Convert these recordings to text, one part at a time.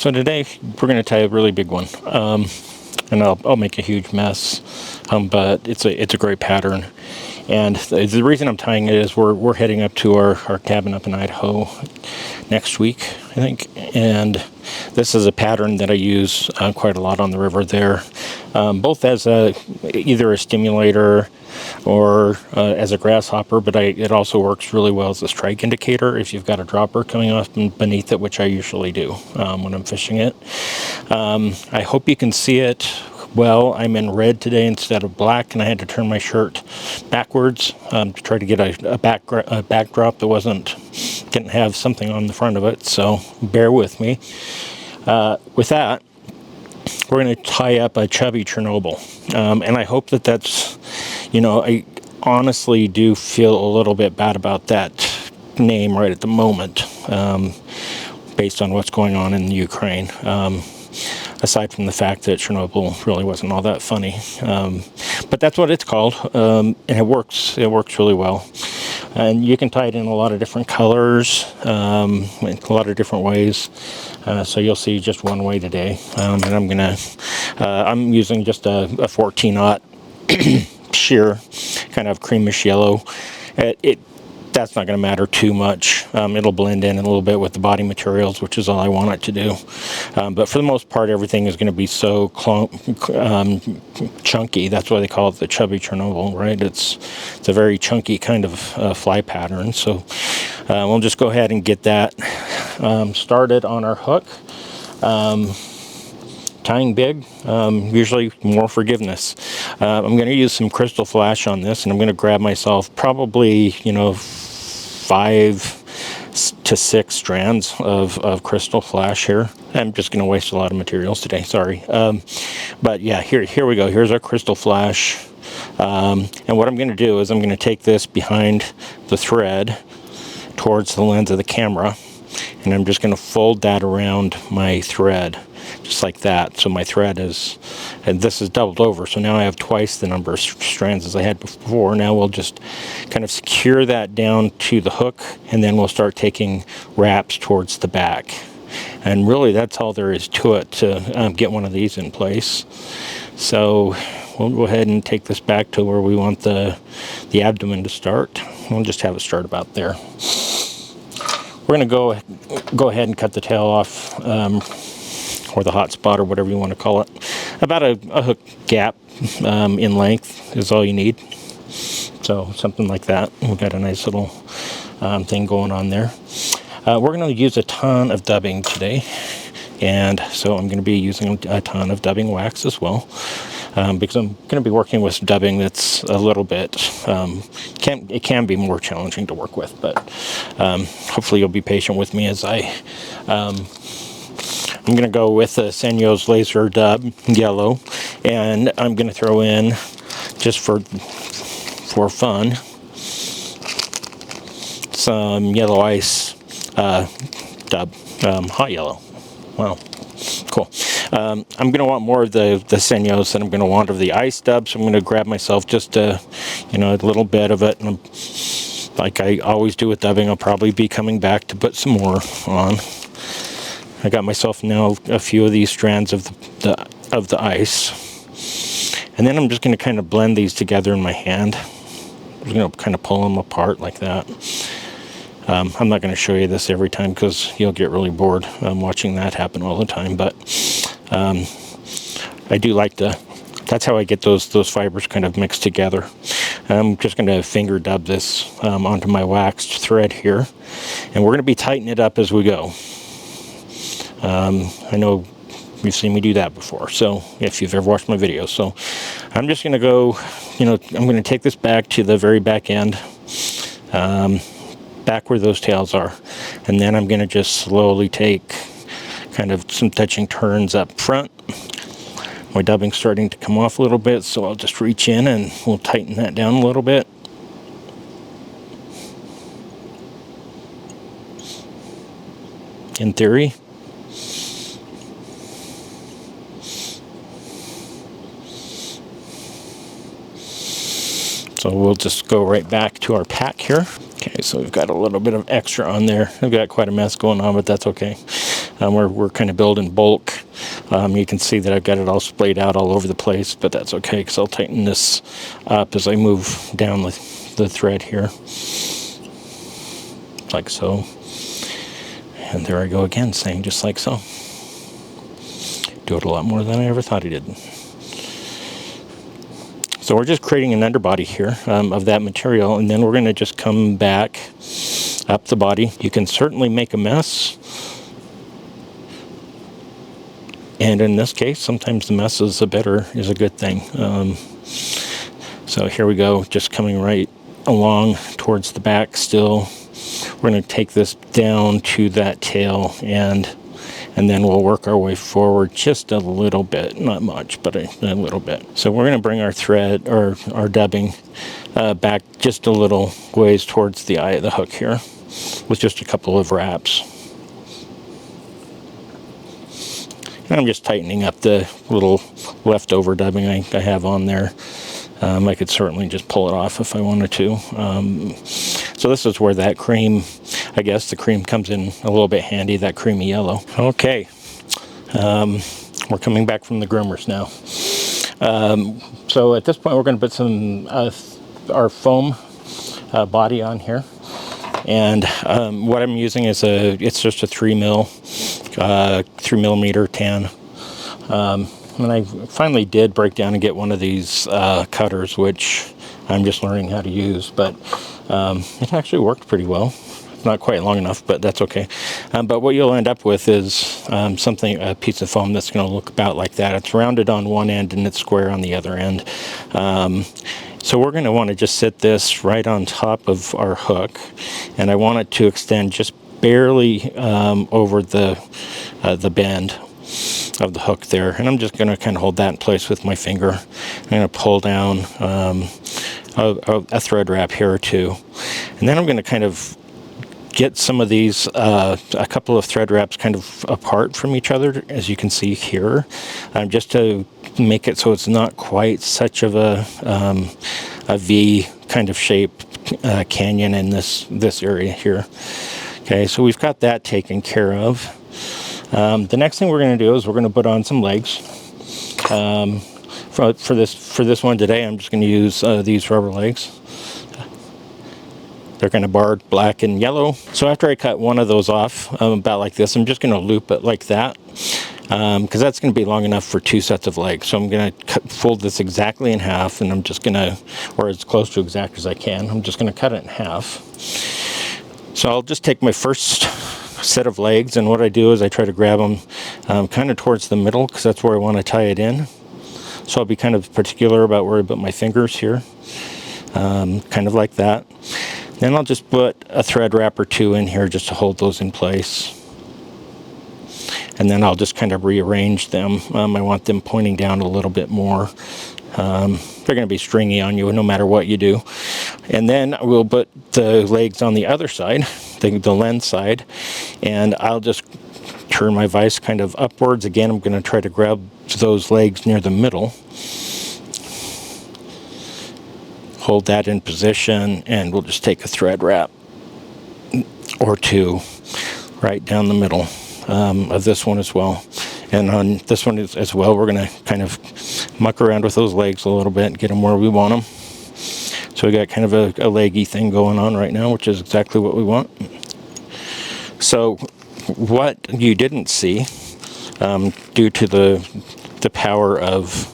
So today we're going to tie a really big one, and I'll make a huge mess, but it's a great pattern. And the reason I'm tying it is we're heading up to our cabin up in Idaho next week, I think. And this is a pattern that I use quite a lot on the river there, both as either a stimulator or as a grasshopper, but it also works really well as a strike indicator if you've got a dropper coming off beneath it, which I usually do when I'm fishing it. I hope you can see it well. I'm in red today instead of black, and I had to turn my shirt backwards to try to get a backdrop that didn't have something on the front of it, so bear with me. With that, we're going to tie up a Chubby Chernobyl, and I hope that's, I honestly do feel a little bit bad about that name right at the moment, based on what's going on in Ukraine. Aside from the fact that Chernobyl really wasn't all that funny, but that's what it's called, and it works really well. And you can tie it in a lot of different colors, in a lot of different ways. So you'll see just one way today, and I'm using just a 14-aught sheer, kind of creamish yellow. That's not going to matter too much. It'll blend in a little bit with the body materials, which is all I want it to do. But for the most part, everything is going to be so chunky. That's why they call it the Chubby Chernobyl, right? It's a very chunky kind of fly pattern. So we'll just go ahead and get that started on our hook. Tying big, usually more forgiveness. I'm going to use some crystal flash on this, and I'm going to grab myself probably, 5 to 6 strands of crystal flash here. I'm just going to waste a lot of materials today, sorry. But yeah, here we go. Here's our crystal flash. And what I'm going to do is I'm going to take this behind the thread towards the lens of the camera, and I'm just going to fold that around my thread, just like that. So my thread and this is doubled over, so now I have twice the number of strands as I had before. Now we'll just kind of secure that down to the hook, and then we'll start taking wraps towards the back. And really that's all there is to it to get one of these in place. So we'll go ahead and take this back to where we want the abdomen to start. We'll just have it start about there. We're going to go ahead and cut the tail off, or the hot spot, or whatever you want to call it. About a hook gap in length is all you need. So something like that. We've got a nice little thing going on there. We're going to use a ton of dubbing today, and so I'm going to be using a ton of dubbing wax as well, because I'm going to be working with dubbing that's a little bit, it can be more challenging to work with, but hopefully you'll be patient with me as I'm going to go with the Senyo's Laser Dub Yellow, and I'm going to throw in, just for fun, some Yellow Ice Dub, Hot Yellow. Wow, cool. I'm going to want more of the Senyo's than I'm going to want of the Ice Dub, so I'm going to grab myself just a little bit of it, and like I always do with dubbing, I'll probably be coming back to put some more on. I got myself now a few of these strands of the ice, and then I'm just going to kind of blend these together in my hand. I'm just going to kind of pull them apart like that. I'm not going to show you this every time because you'll get really bored watching that happen all the time, but I do like that's how I get those fibers kind of mixed together. And I'm just going to finger dub this onto my waxed thread here, and we're going to be tightening it up as we go. I know you've seen me do that before, so if you've ever watched my videos. So I'm just going to go, I'm going to take this back to the very back end, back where those tails are, and then I'm going to just slowly take kind of some touching turns up front. My dubbing's starting to come off a little bit, so I'll just reach in and we'll tighten that down a little bit. In theory. So we'll just go right back to our pack here. Okay, so we've got a little bit of extra on there. We've got quite a mess going on, but that's okay. We're kind of building bulk. You can see that I've got it all splayed out all over the place, but that's okay because I'll tighten this up as I move down the thread here, like so. And there I go again, saying just like so. Do it a lot more than I ever thought I did. So we're just creating an underbody here of that material, and then we're going to just come back up the body. You can certainly make a mess, and in this case, sometimes the mess is a good thing. So here we go, just coming right along towards the back still. We're going to take this down to that tail, and then we'll work our way forward just a little bit, not much, but a little bit. So we're going to bring our thread, or our dubbing, back just a little ways towards the eye of the hook here, with just a couple of wraps. And I'm just tightening up the little leftover dubbing I have on there. I could certainly just pull it off if I wanted to. So this is where that cream, I guess the cream comes in a little bit handy, that creamy yellow. Okay, we're coming back from the groomers now. So at this point we're going to put some our foam body on here. And what I'm using is it's just a 3mm tan. And I finally did break down and get one of these cutters, which I'm just learning how to use, but it actually worked pretty well. Not quite long enough, but that's okay. But what you'll end up with is a piece of foam that's going to look about like that. It's rounded on one end and it's square on the other end. So we're going to want to just sit this right on top of our hook, and I want it to extend just barely over the bend of the hook there, and I'm just going to kind of hold that in place with my finger. I'm going to pull down a thread wrap here or two, and then I'm going to kind of get some of these, a couple of thread wraps kind of apart from each other, as you can see here, just to make it so it's not quite such of a V kind of shape canyon in this area here. Okay, so we've got that taken care of. The next thing we're going to do is we're going to put on some legs. For this one today, I'm just going to use these rubber legs. They're kind of barred black and yellow. So after I cut one of those off, about like this, I'm just going to loop it like that, because that's going to be long enough for 2 sets of legs. So I'm going to fold this exactly in half, and I'm just going to, or as close to exact as I can, I'm just going to cut it in half. So I'll just take my first set of legs, and what I do is I try to grab them kind of towards the middle, because that's where I want to tie it in. So I'll be kind of particular about where I put my fingers here, kind of like that. Then I'll just put a thread wrap or 2 in here just to hold those in place. And then I'll just kind of rearrange them. I want them pointing down a little bit more. They're going to be stringy on you no matter what you do. And then we'll put the legs on the other side, the lens side, and I'll just turn my vise kind of upwards. Again, I'm going to try to grab those legs near the middle. Hold that in position, and we'll just take a thread wrap or 2 right down the middle of this one as well. And on this one as well, we're going to kind of muck around with those legs a little bit and get them where we want them. So we got kind of a leggy thing going on right now, which is exactly what we want. So what you didn't see, due to the power of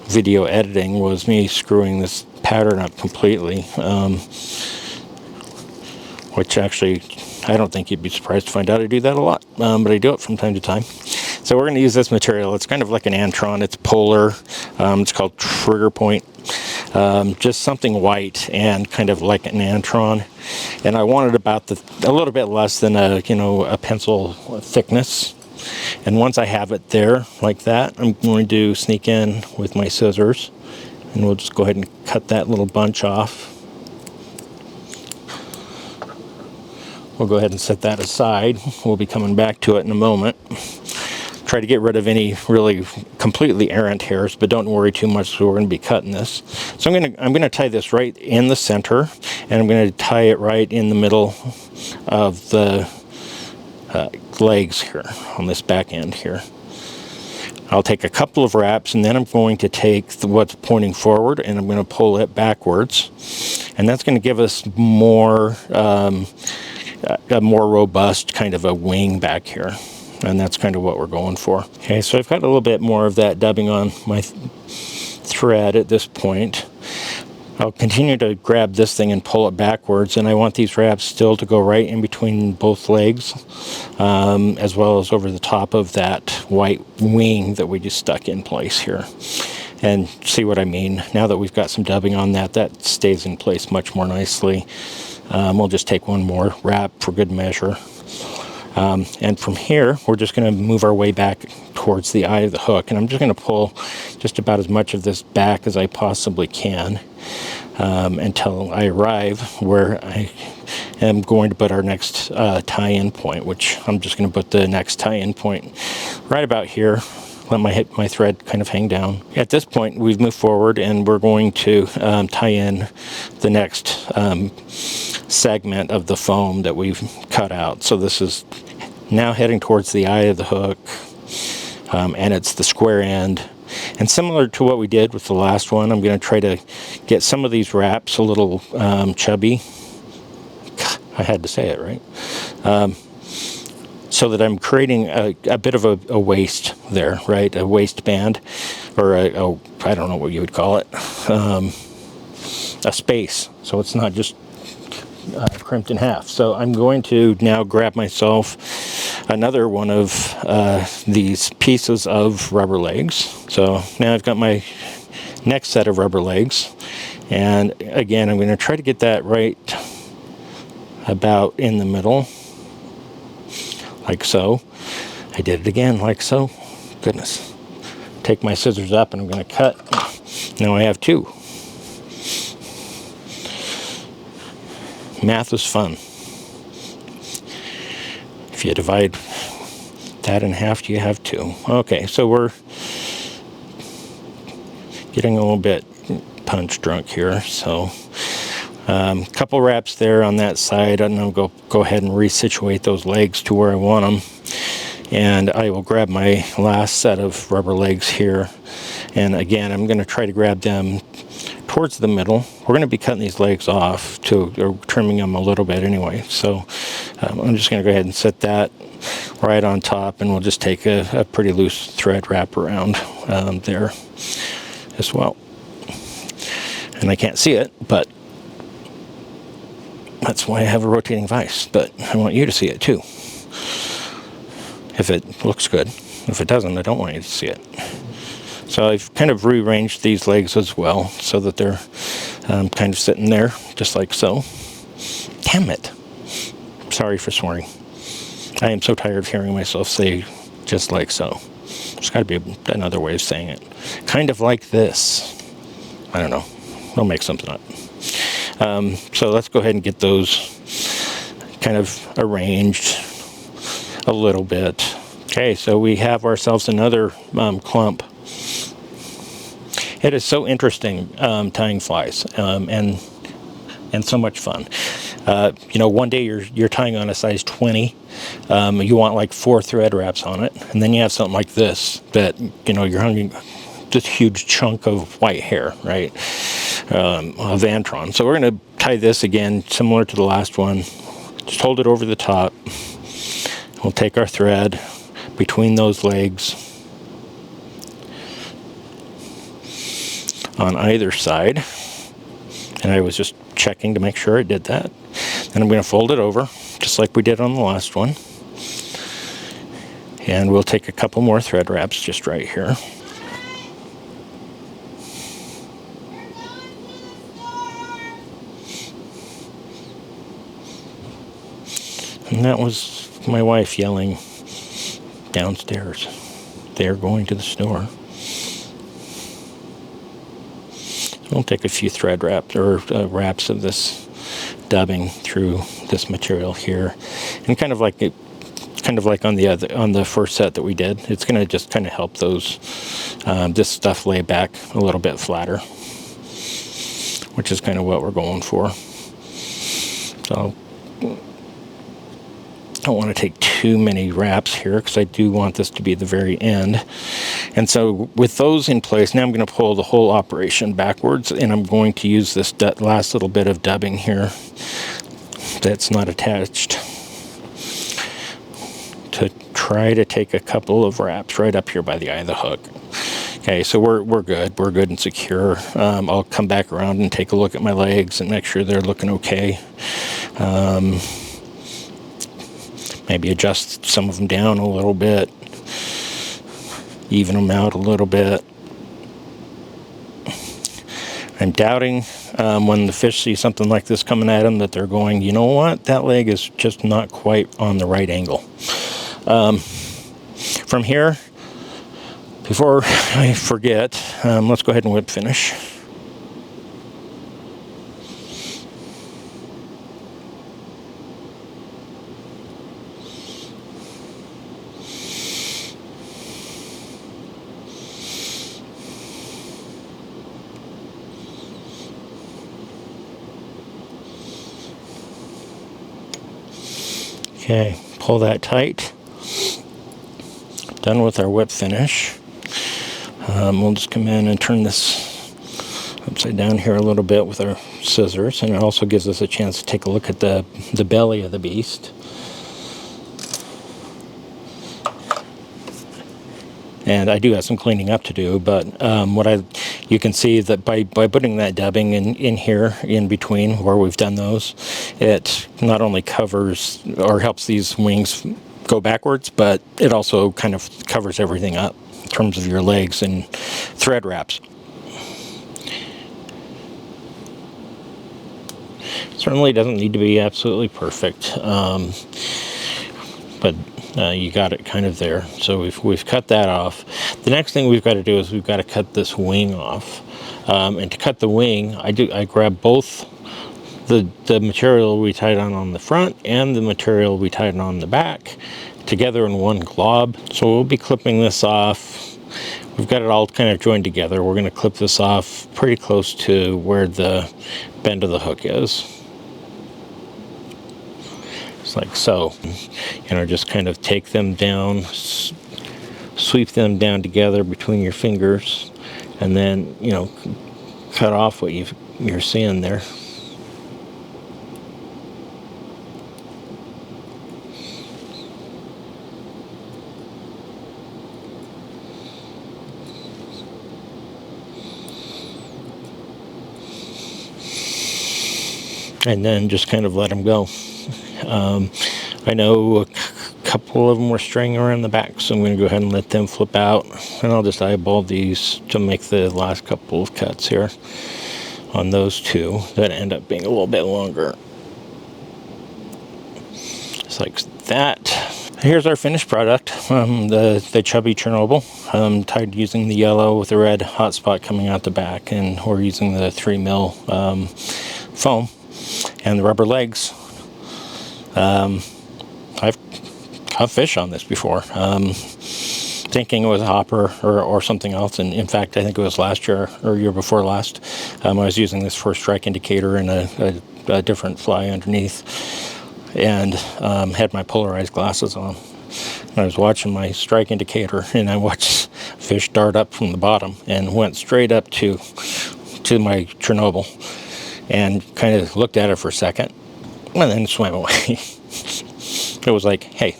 video editing, was me screwing this pattern up completely, which actually I don't think you'd be surprised to find out I do that a lot, but I do it from time to time. So we're going to use this material. It's kind of like an antron. It's polar. It's called trigger point. Just something white and kind of like an antron. And I wanted about a little bit less than a pencil thickness. And once I have it there like that, I'm going to sneak in with my scissors, and we'll just go ahead and cut that little bunch off. We'll go ahead and set that aside. We'll be coming back to it in a moment. Try to get rid of any really completely errant hairs, but don't worry too much, so we're going to be cutting this. So I'm going to tie this right in the center, and I'm going to tie it right in the middle of the legs here, on this back end here. I'll take a couple of wraps, and then I'm going to take what's pointing forward, and I'm going to pull it backwards. And that's going to give us more, a more robust kind of a wing back here. And that's kind of what we're going for. Okay, so I've got a little bit more of that dubbing on my thread at this point. I'll continue to grab this thing and pull it backwards, and I want these wraps still to go right in between both legs, as well as over the top of that white wing that we just stuck in place here. And see what I mean? Now that we've got some dubbing on that, that stays in place much more nicely. We'll just take one more wrap for good measure. And from here, we're just going to move our way back towards the eye of the hook. And I'm just going to pull just about as much of this back as I possibly can until I arrive where I am going to put our next tie-in point, which I'm just going to put the next tie-in point right about here. Let my thread kind of hang down. At this point, we've moved forward, and we're going to tie in the next segment of the foam that we've cut out. So this is now heading towards the eye of the hook, and it's the square end. And similar to what we did with the last one, I'm going to try to get some of these wraps a little chubby. I had to say it right. So that I'm creating a bit of a waist there, right? A waistband, or I don't know what you would call it, a space. So it's not just crimped in half. So I'm going to now grab myself another one of these pieces of rubber legs. So now I've got my next set of rubber legs, and again I'm going to try to get that right about in the middle, like so. I did it again, like so. Goodness. Take my scissors up and I'm going to cut. Now I have two. Math is fun. If you divide that in half, you have two. Okay, so we're getting a little bit punch drunk here. So couple wraps there on that side, and I'll go ahead and resituate those legs to where I want them. And I will grab my last set of rubber legs here. And again, I'm going to try to grab them towards the middle. We're going to be cutting these legs off, or trimming them a little bit anyway. So I'm just going to go ahead and set that right on top, and we'll just take a pretty loose thread wrap around there as well. And I can't see it, but that's why I have a rotating vise. But I want you to see it too, if it looks good. If it doesn't, I don't want you to see it. So I've kind of rearranged these legs as well, so that they're kind of sitting there, just like so. Damn it. Sorry for swearing. I am so tired of hearing myself say just like so. There's got to be another way of saying it. Kind of like this. I don't know. I'll make something up. So let's go ahead and get those kind of arranged a little bit. Okay, so we have ourselves another clump. It is so interesting tying flies, and so much fun. One day you're tying on a size 20. You want like 4 thread wraps on it, and then you have something like this that you're hanging this huge chunk of white hair, right? Of Antron. So we're going to tie this again, similar to the last one. Just hold it over the top. We'll take our thread between those legs on either side, and I was just checking to make sure it did that. Then I'm going to fold it over just like we did on the last one, and we'll take a couple more thread wraps just right here. And that was my wife yelling downstairs. They're going to the store. We'll take a few thread wraps or wraps of this dubbing through this material here, and kind of like on the first set that we did. It's going to just kind of help those this stuff lay back a little bit flatter, which is kind of what we're going for. So don't want to take too many wraps here because I do want this to be the very end. And so with those in place, now I'm going to pull the whole operation backwards, and I'm going to use this last little bit of dubbing here that's not attached to try to take a couple of wraps right up here by the eye of the hook. Okay, so we're good. We're good and secure. I'll come back around and take a look at my legs and make sure they're looking okay. Maybe adjust some of them down a little bit, even them out a little bit. I'm doubting when the fish see something like this coming at them that they're going, you know what, that leg is just not quite on the right angle. From here, before I forget, let's go ahead and whip finish. Okay, pull that tight. Done with our whip finish. We'll just come in and turn this upside down here a little bit with our scissors, and it also gives us a chance to take a look at the belly of the beast. And I do have some cleaning up to do, but you can see that by putting that dubbing in here, in between where we've done those, it not only covers or helps these wings go backwards, but it also kind of covers everything up in terms of your legs and thread wraps. Certainly doesn't need to be absolutely perfect, but you got it kind of there. So we've cut that off. The next thing we've got to do is we've got to cut this wing off. And to cut the wing, I grab both the material we tied on the front and the material we tied on the back together in one glob. So we'll be clipping this off. We've got it all kind of joined together. We're going to clip this off pretty close to where the bend of the hook is. Just like so. You know, just kind of take them down, sweep them down together between your fingers, and then, you know, cut off what you're seeing there. And then just kind of let them go. I know a couple of them were straying around the back, so I'm going to go ahead and let them flip out, and I'll just eyeball these to make the last couple of cuts here on those two that end up being a little bit longer. Just like that. Here's our finished product, the Chubby Chernobyl, tied using the yellow with the red hot spot coming out the back, and we're using the 3mm foam and the rubber legs. I've caught fish on this before, thinking it was a hopper or something else, and in fact I think it was last year or year before last. I was using this for a strike indicator and a different fly underneath, and had my polarized glasses on. And I was watching my strike indicator, and I watched fish dart up from the bottom and went straight up to my Chernobyl, and kind of looked at it for a second and then swam away. It was like, hey,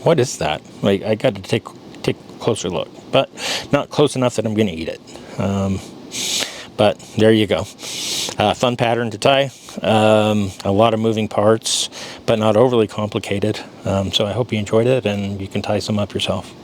what is that? Like, I got to take a closer look, but not close enough that I'm going to eat it. But there you go. Fun pattern to tie. A lot of moving parts, but not overly complicated. So I hope you enjoyed it, and you can tie some up yourself.